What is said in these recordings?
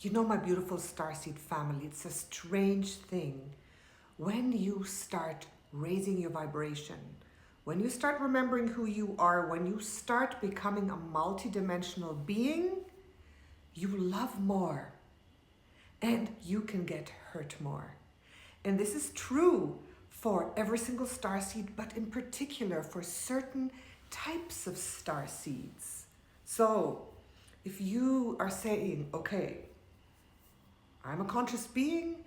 You know, my beautiful starseed family, it's a strange thing. When you start raising your vibration, when you start remembering who you are, when you start becoming a multidimensional being, you love more and you can get hurt more. And this is true for every single starseed, but in particular for certain types of starseeds. So if you are saying, okay, I'm a conscious being,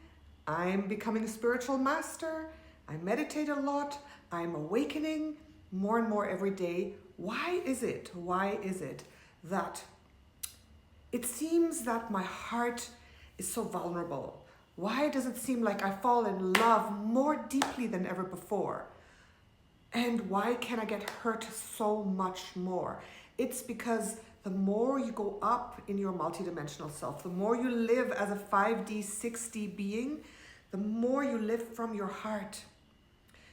I'm becoming a spiritual master, I meditate a lot, I'm awakening more and more every day. Why is it that it seems that my heart is so vulnerable? Why does it seem like I fall in love more deeply than ever before? And why can I get hurt so much more? It's because the more you go up in your multidimensional self, the more you live as a 5D, 6D being, the more you live from your heart.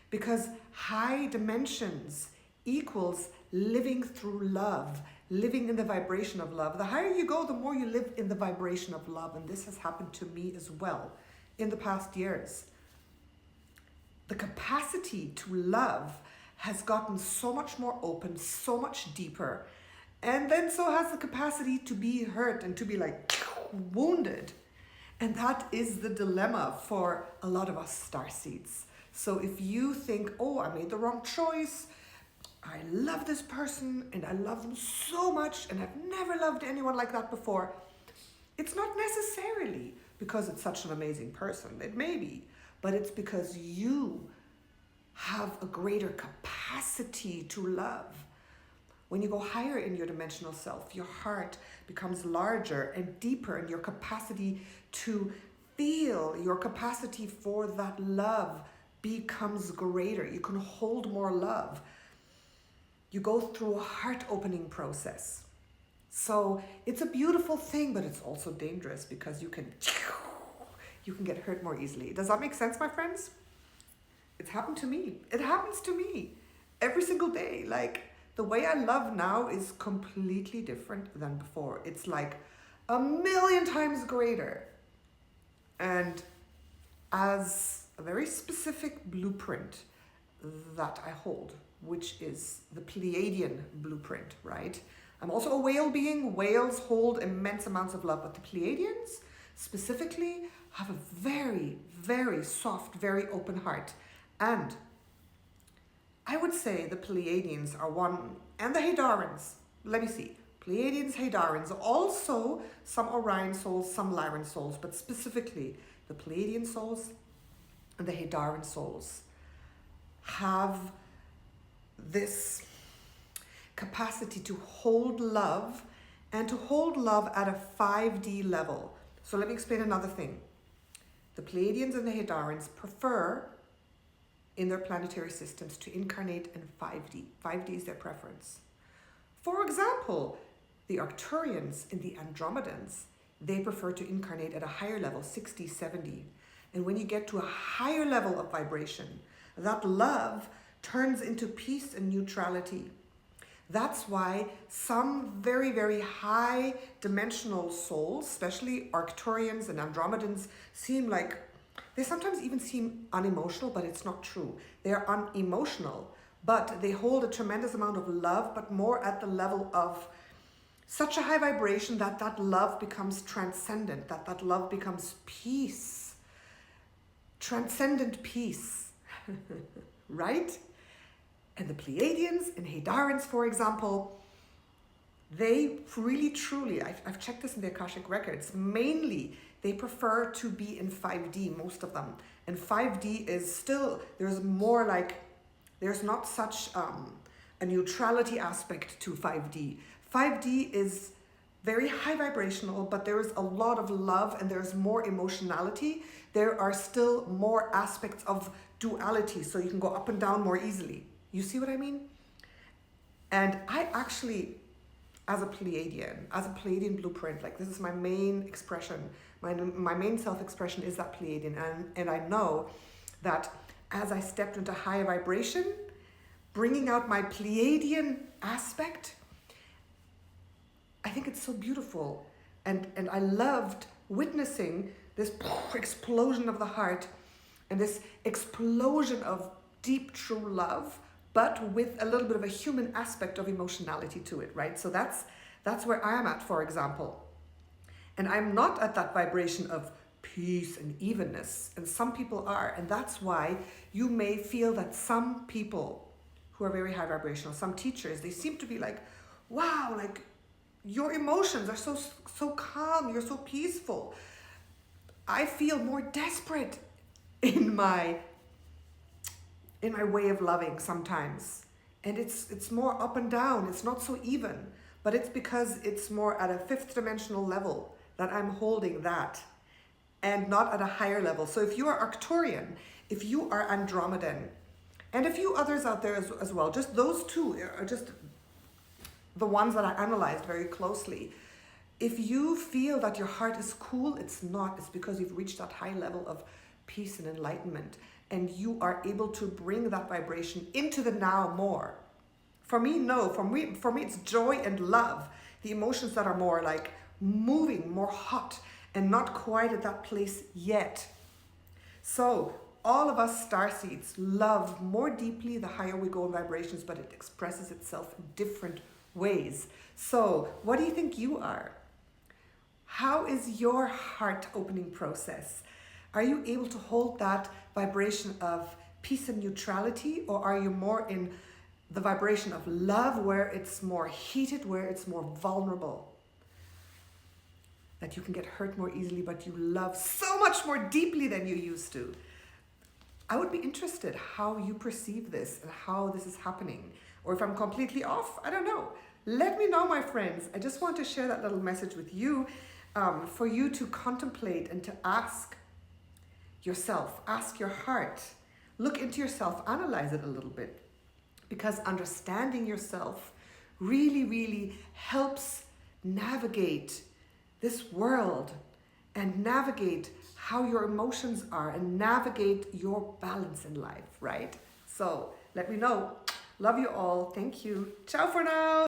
Because high dimensions equals living through love, living in the vibration of love. The higher you go, the more you live in the vibration of love. And this has happened to me as well in the past years. The capacity to love has gotten so much more open, so much deeper. And then so has the capacity to be hurt and to be like wounded. And that is the dilemma for a lot of us starseeds. So if you think, oh, I made the wrong choice, I love this person and I love them so much and I've never loved anyone like that before, it's not necessarily because it's such an amazing person. It may be, but it's because you have a greater capacity to love. When you go higher in your dimensional self, your heart becomes larger and deeper, and your capacity to feel, your capacity for that love becomes greater. You can hold more love. You go through a heart-opening process. So it's a beautiful thing, but it's also dangerous because you can get hurt more easily. Does that make sense, my friends? It's happened to me. It happens to me every single day. Like, the way I love now is completely different than before. It's like 1,000,000 times greater. And as a very specific blueprint that I hold, which is the Pleiadian blueprint, right? I'm also a whale being. Whales hold immense amounts of love, but the Pleiadians specifically have a very, very soft, very open heart. And I would say the Pleiadians are one, and the Hadarans. Let me see. Pleiadians, Hadarans, also some Orion souls, some Lyran souls, but specifically the Pleiadian souls and the Hadaran souls have this capacity to hold love and to hold love at a 5D level. So let me explain another thing. The Pleiadians and the Hadarans prefer in their planetary systems to incarnate in 5D. 5D is their preference. For example, the Arcturians and the Andromedans, they prefer to incarnate at a higher level, 60, 70. And when you get to a higher level of vibration, that love turns into peace and neutrality. That's why some very, very high dimensional souls, especially Arcturians and Andromedans, seem like, they sometimes even seem unemotional, but it's not true. They're unemotional, but they hold a tremendous amount of love, but more at the level of such a high vibration that that love becomes transcendent, that that love becomes peace. Transcendent peace, right? And the Pleiadians and Hadarans, for example, they really, truly, I've checked this in the Akashic records, mainly they prefer to be in 5D, most of them. And 5D is still, there's more like, there's not such a neutrality aspect to 5D. 5D is very high vibrational, but there is a lot of love and there's more emotionality. There are still more aspects of duality, so you can go up and down more easily. You see what I mean? And I actually, as a Pleiadian blueprint, like this is my main expression, my main self-expression is that Pleiadian. And I know that as I stepped into higher vibration, bringing out my Pleiadian aspect, I think it's so beautiful. And I loved witnessing this explosion of the heart and this explosion of deep, true love, but with a little bit of a human aspect of emotionality to it, right? So that's where I am at, for example. And I'm not at that vibration of peace and evenness, and some people are, and that's why you may feel that some people who are very high vibrational, some teachers, they seem to be like, wow, like your emotions are so calm, you're so peaceful. I feel more desperate in my way of loving sometimes, and it's more up and down, it's not so even, but it's because it's more at a fifth dimensional level that I'm holding that, and not at a higher level. So if you are Arcturian, if you are Andromedan, and a few others out there as well, just those two are just the ones that I analyzed very closely. If you feel that your heart is cool, it's not. It's because you've reached that high level of peace and enlightenment, and you are able to bring that vibration into the now more. For me, no. For me, it's joy and love. The emotions that are more like moving, more hot, and not quite at that place yet. So all of us starseeds love more deeply the higher we go in vibrations, but it expresses itself in different ways. So what do you think you are? How is your heart opening process? Are you able to hold that vibration of peace and neutrality, or are you more in the vibration of love, where it's more heated, where it's more vulnerable? That you can get hurt more easily, but you love so much more deeply than you used to. I would be interested how you perceive this and how this is happening. Or if I'm completely off, I don't know. Let me know, my friends. I just want to share that little message with you, for you to contemplate and to ask yourself, ask your heart, look into yourself, analyze it a little bit. Because understanding yourself really, really helps navigate this world and navigate how your emotions are and navigate your balance in life, right? So let me know. Love you all. Thank you. Ciao for now.